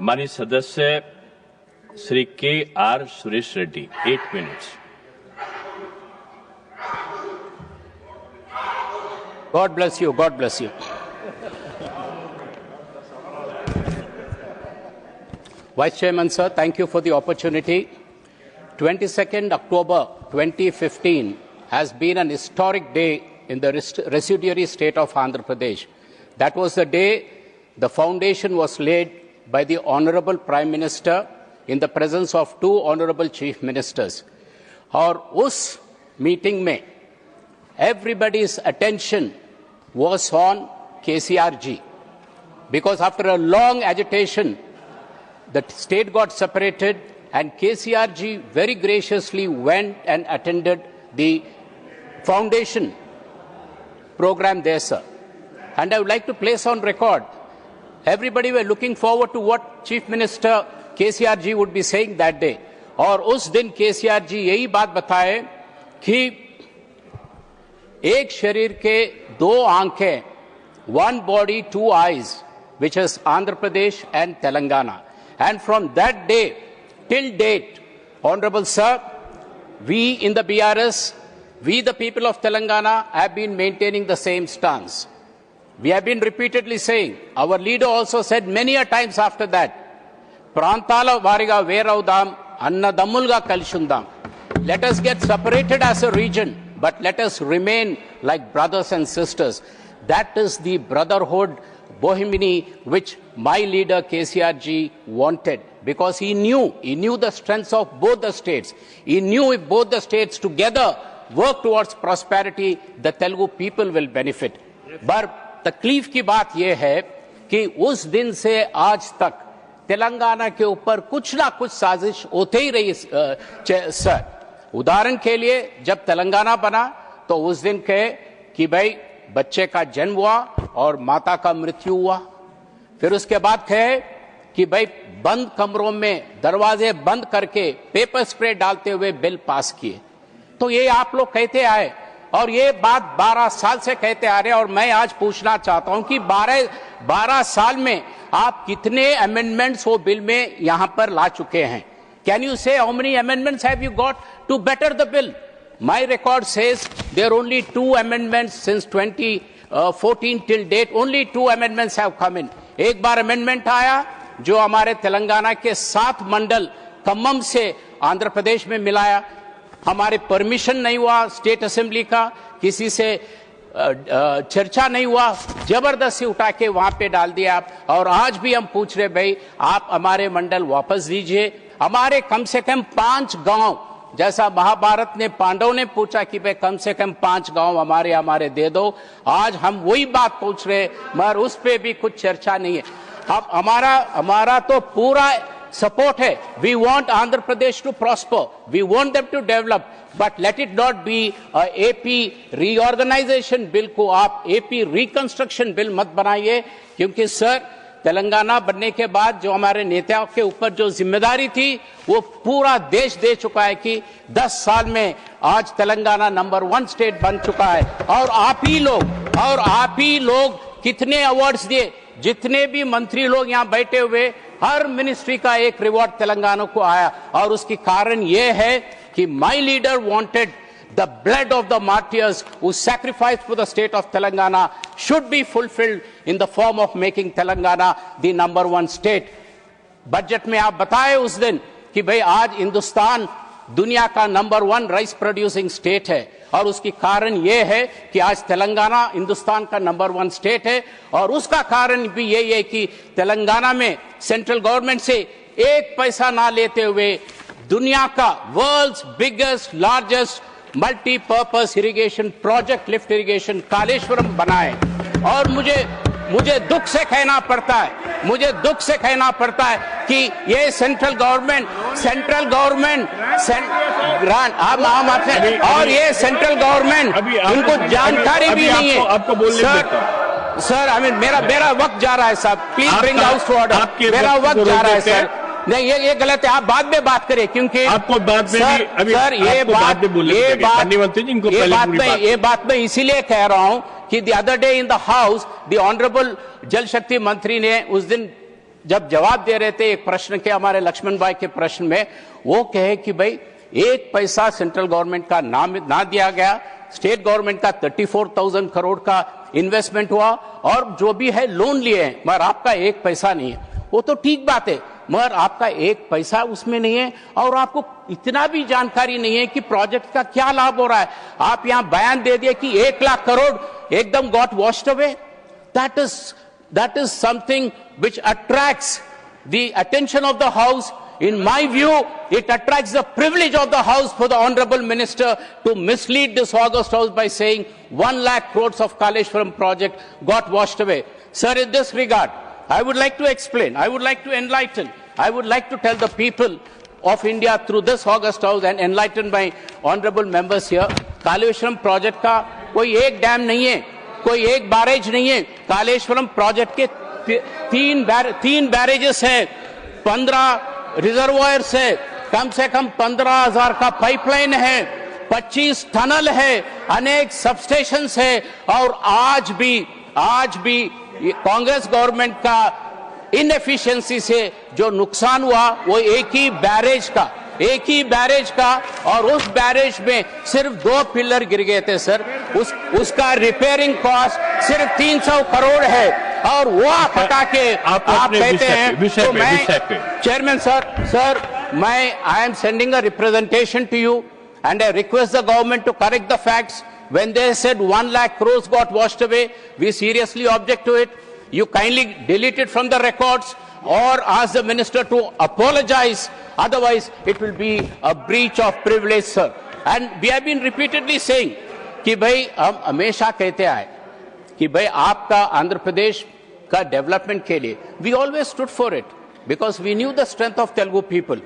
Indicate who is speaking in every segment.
Speaker 1: माननीय सदस्य Shri KR Suresh Reddy 8 minutes.
Speaker 2: God bless you. God bless you. Vice Chairman, sir, thank you for the opportunity. 22nd October 2015 has been an historic day in the residuary state of Andhra Pradesh. That was the day the foundation was laid by the Honorable Prime Minister in the presence of 2 Honorable Chief Ministers. और उस meeting में everybody's attention was on KCRG, because after a long agitation, the state got separated and KCRG very graciously went and attended the foundation program there, sir. And I would like to place on record, everybody were looking forward to what Chief Minister KCRG would be saying that day. और उस दिन KCRG यही बात बताए कि एक शरीर के 2 आंखें, 1 body, 2 eyes, which is Andhra Pradesh and Telangana. And from that day till date, Honorable Sir, we in the BRS, we the people of Telangana have been maintaining the same stance. We have been repeatedly saying, our leader also said many a times after that, Prantala Variga Veraudam, Annadamulga Kalshundam. Let us get separated as a region, but let us remain like brothers and sisters. That is the brotherhood Bohemini which my leader KCRG wanted, because he knew the strengths of both the states. He knew if both the states together work towards prosperity, the Telugu people will benefit. But तकलीफ की बात यह है कि उस दिन से आज तक तेलंगाना के ऊपर कुछ ना कुछ साजिश होते ही रही सर। उदाहरण के लिए जब तेलंगाना बना तो उस दिन कहे कि भाई बच्चे का जन्म हुआ और माता का मृत्यु हुआ, फिर उसके बाद कहे कि भाई बंद कमरों में दरवाजे बंद करके पेपर स्प्रे डालते हुए बिल पास किए। तो ये आप लोग कहते आए और ये बात 12 साल से कहते आ रहे हैं। और मैं आज पूछना चाहता हूं कि 12 साल में आप कितने अमेंडमेंट्स वो बिल में यहां पर ला चुके हैं? Can you say how many amendments have you got to better the bill? My record says there only 2 amendments since 2014 till date, only 2 amendments have come in. एक बार अमेंडमेंट आया जो हमारे तेलंगाना के 7 मंडल खम्मम से आंध्र प्रदेश में मिलाया, हमारे परमिशन नहीं हुआ स्टेट असेंबली का, किसी से चर्चा नहीं हुआ, जबरदस्ती उठा के वहां पे डाल दिया आप। और आज भी हम पूछ रहे भाई आप हमारे मंडल वापस दीजिए। हमारे कम से कम 5 गांव, जैसा महाभारत ने पांडव ने पूछा कि भाई कम से कम 5 गांव हमारे दे दो, आज हम वही बात पूछ रहे मगर उस पे भी कुछ चर्चा नहीं है। अब हमारा तो पूरा support hai. We want Andhra Pradesh to prosper. We want them to develop. But let it not be a AP reorganization bill को आप AP reconstruction bill मत बनाइए, क्योंकि सर तेलंगाना बनने के बाद जो हमारे नेताओं के ऊपर जो जिम्मेदारी थी वो पूरा देश दे चुका है कि 10 साल में आज तेलंगाना नंबर 1 स्टेट बन चुका है। और आप ही लोग कितने अवार्ड्स दिए, जितने भी मंत्री लोग यहाँ बैठे हुए हर मिनिस्ट्री का एक रिवॉर्ड तेलंगाना को आया। और उसकी कारण यह है कि my leader wanted the blood of the martyrs who sacrificed for the state of Telangana should be fulfilled in the form of making Telangana the number 1 state. Budget में आप बताए उस दिन कि भाई आज हिंदुस्तान दुनिया का नंबर 1 राइस प्रोड्यूसिंग स्टेट है, और उसकी कारण यह है कि आज तेलंगाना हिंदुस्तान का नंबर 1 स्टेट है। और उसका कारण भी यही है कि तेलंगाना में सेंट्रल गवर्नमेंट से 1 पैसा ना लेते हुए दुनिया का world's biggest largest multipurpose irrigation project lift irrigation Kaleshwaram बनाए। और मुझे दुख से कहना पड़ता है कि ये सेंट्रल गवर्नमेंट और ये सेंट्रल गवर्नमेंट उनको जानकारी भी नहीं है।
Speaker 1: आपको बोलने
Speaker 2: सर आई मीन मेरा वक्त जा रहा है साहब, please bring house to order. मेरा वक्त जा रहा है सर। नहीं ये गलत है, आप बाद में बात करें क्योंकि
Speaker 1: आपको बाद में
Speaker 2: सर ये बात मैं इसीलिए कह रहा हूं कि the other day in the house the honourable जल शक्ति मंत्री ने उस दिन जब जवाब दे रहे थे एक प्रश्न के, हमारे लक्ष्मण भाई के प्रश्न में, वो कहे कि भाई एक पैसा सेंट्रल गवर्नमेंट का ना दिया गया, स्टेट गवर्नमेंट का 34,000 करोड़ का इन्वेस्टमेंट हुआ और जो भी है लोन लिए हैं, मगर आपका एक पैसा नहीं है। वो तो ठीक बात है, मगर आपका एक पैसा उसमें नहीं है और आपको इतना भी जानकारी नहीं है कि प्रोजेक्ट का क्या लाभ हो रहा है। आप यहां बयान दे दिए कि 1 लाख करोड़ एकदम got washed away. That is something which attracts the attention of the House. In my view, it attracts the privilege of the House for the Honorable Minister to mislead this August House by saying 1 lakh crores of Kaleshwaram project got washed away. Sir, in this regard, I would like to explain, I would like to enlighten, I would like to tell the people of India through this August House and enlighten my honorable members here, Kaleshwaram project का कोई एक dam नहीं है, कोई एक barrage नहीं है। Kaleshwaram project के तीन बैरेजेस है, 15 रिजर्वायर्स है, कम से कम 15,000 का पाइपलाइन है, 25 टनल है, अनेक सबस्टेशंस है और आज भी कांग्रेस गवर्नमेंट का इनएफिशिएंसी से जो नुकसान हुआ वो एक ही बैरेज का और उस बैरेज में सिर्फ 2 पिलर गिर गए थे सर। उसका रिपेयरिंग कॉस्ट सिर्फ 300 करोड़ है और वो हटा के आप कहते हैं तो मैं चेयरमैन सर मैं I am sending a representation to you and I request the government to correct the facts. When they said 1 lakh crores got washed away, we seriously object to it. You kindly delete it from the records or ask the minister to apologize. Otherwise, it will be a breach of privilege, sir. And we have been repeatedly saying कि भाई हम हमेशा कहते आए कि भाई आपका आंध्र प्रदेश का डेवलपमेंट के लिए we always stood for it because we knew the strength of Telugu people.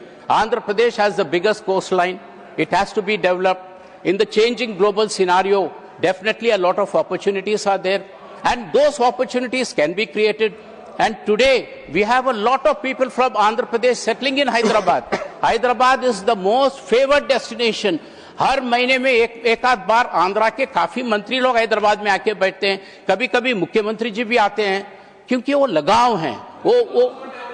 Speaker 2: Andhra Pradesh has the biggest coastline. It has to be developed. In the changing global scenario, definitely a lot of opportunities are there, and those opportunities can be created. And today, we have a lot of people from Andhra Pradesh settling in Hyderabad. Hyderabad is the most favored destination. हर महीने में एक आध बार आंध्रा के काफी मंत्री लोग हैदराबाद में आके बैठते हैं, कभी-कभी मुख्यमंत्री जी भी आते हैं, क्योंकि वो लगाव हैं, वो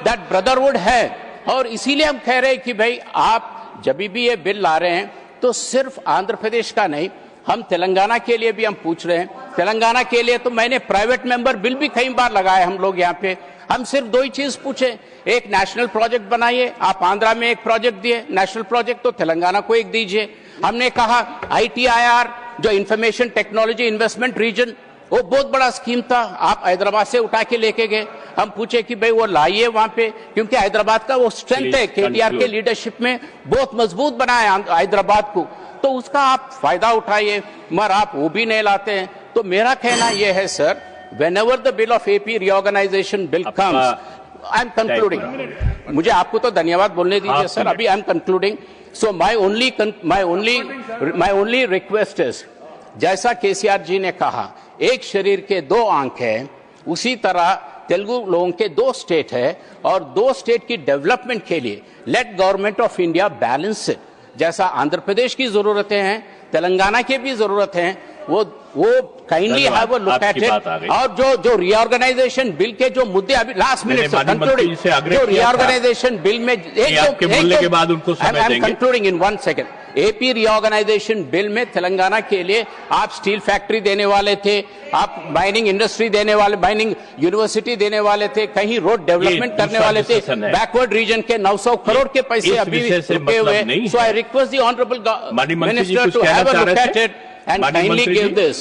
Speaker 2: दैट ब्रदरहुड है। और इसीलिए हम कह रहे हैं कि भाई आप जब भी ये बिल ला रहे हैं तो सिर्फ आंध्र प्रदेश का नहीं, हम तेलंगाना के लिए भी हम पूछ रहे हैं। तेलंगाना के लिए तो मैंने प्राइवेट मेंबर बिल भी कई बार लगाए हम लोग यहाँ पे। हम सिर्फ 2 ही चीज पूछे, एक नेशनल प्रोजेक्ट बनाइए, आप आंध्रा में एक प्रोजेक्ट दिए नेशनल प्रोजेक्ट, तो तेलंगाना को एक दीजिए। हमने कहा ITIR जो इंफॉर्मेशन टेक्नोलॉजी इन्वेस्टमेंट रीजन, वो बहुत बड़ा स्कीम था, आप हैदराबाद से उठा के लेके गए। हम पूछे कि भाई वो लाइए वहां पे, क्योंकि हैदराबाद का वो स्ट्रेंथ है, KTR के लीडरशिप में बहुत मजबूत बनाया हैदराबाद को, तो उसका आप फायदा उठाइए, मगर आप वो भी नहीं लाते हैं। तो मेरा कहना यह है sir, whenever the bill of AP reorganization bill comes, I am concluding. मुझे आपको तो धन्यवाद बोलने दीजिए सर, अभी I am concluding. So my only request is, जैसा KCR जी ने कहा, एक शरीर के 2 आंख है, उसी तरह तेलुगु लोगों के 2 स्टेट है और 2 स्टेट की डेवलपमेंट के लिए let government of India balance it. जैसा आंध्र प्रदेश की जरूरतें हैं, तेलंगाना की भी जरूरत है, वो kindly have a look at it. और जो रीऑर्गेनाइजेशन बिल के जो मुद्दे अभी लास्ट मिनट कंक्लूडिंग, जो रीऑर्गेनाइजेशन बिल में कंक्लूडिंग इन 1 सेकंड, AP रीऑर्गेनाइजेशन बिल में तेलंगाना के लिए आप स्टील फैक्ट्री देने वाले थे, आप माइनिंग इंडस्ट्री देने वाले, माइनिंग यूनिवर्सिटी देने वाले थे, कहीं रोड डेवलपमेंट करने वाले थे, बैकवर्ड रीजन के 900 करोड़ के पैसे अभी रुके हुए। So I request the honourable minister to have a look at it and kindly give this